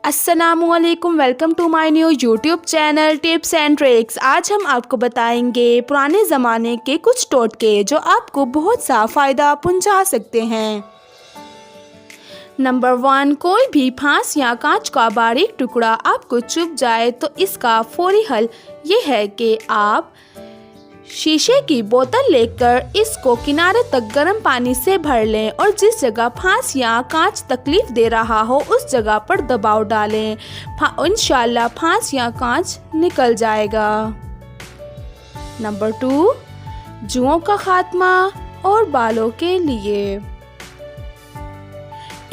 अस्सलामुअलैकुम, welcome to my new YouTube channel tips and tricks. आज हम आपको बताएंगे पुराने ज़माने के कुछ टोटके जो आपको बहुत सा फ़ायदा पहुंचा सकते हैं। नंबर 1, कोई भी फांस या कांच का बारीक टुकड़ा आपको चुभ जाए तो इसका फौरी हल ये है कि आप शीशे की बोतल लेकर इसको किनारे तक गर्म पानी से भर लें और जिस जगह फांस या कांच तकलीफ दे रहा हो उस जगह पर दबाव डालें। इंशाल्लाह फांस या कांच निकल जाएगा। नंबर 2, जुओं का खात्मा और बालों के लिए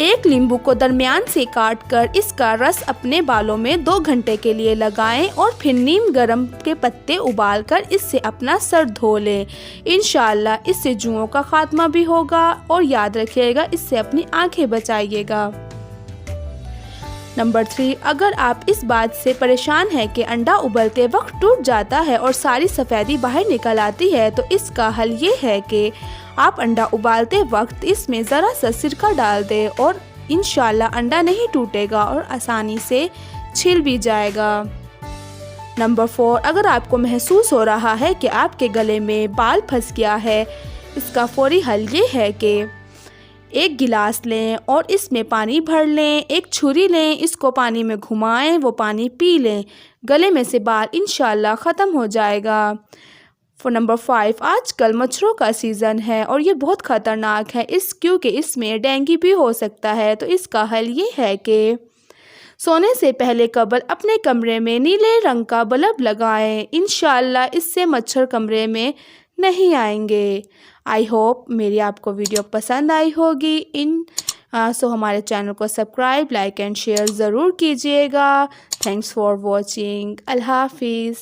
एक नींबू को दरमियान से काटकर इसका रस अपने बालों में 2 घंटे के लिए लगाएं और फिर नीम गरम के पत्ते उबालकर इससे अपना सर धो लें। इंशाल्लाह इससे जुओं का खात्मा भी होगा और याद रखिएगा इससे अपनी आंखें बचाइएगा। नंबर 3, अगर आप इस बात से परेशान हैं कि अंडा उबलते वक्त टूट जाता है और सारी सफ़ेदी बाहर निकल आती है तो इसका हल ये है कि आप अंडा उबालते वक्त इसमें ज़रा सा सिरका डाल दें और इंशाल्लाह अंडा नहीं टूटेगा और आसानी से छिल भी जाएगा। नंबर 4, अगर आपको महसूस हो रहा है कि आपके गले में बाल फंस गया है, इसका फौरी हल ये है कि एक गिलास लें और इसमें पानी भर लें, एक छुरी लें, इसको पानी में घुमाएं, वो पानी पी लें, गले में से बाल इंशाल्लाह ख़त्म हो जाएगा। नंबर 5, आजकल मच्छरों का सीज़न है और ये बहुत ख़तरनाक है क्योंकि इसमें डेंगू भी हो सकता है। तो इसका हल ये है कि सोने से पहले कबल अपने कमरे में नीले रंग का बल्ब लगाएं। इंशाल्लाह इससे मच्छर कमरे में नहीं आएंगे। आई होप मेरी आपको वीडियो पसंद आई होगी। सो हमारे चैनल को सब्सक्राइब, लाइक एंड शेयर ज़रूर कीजिएगा। Thanks for watching. अल्लाह हाफिज़।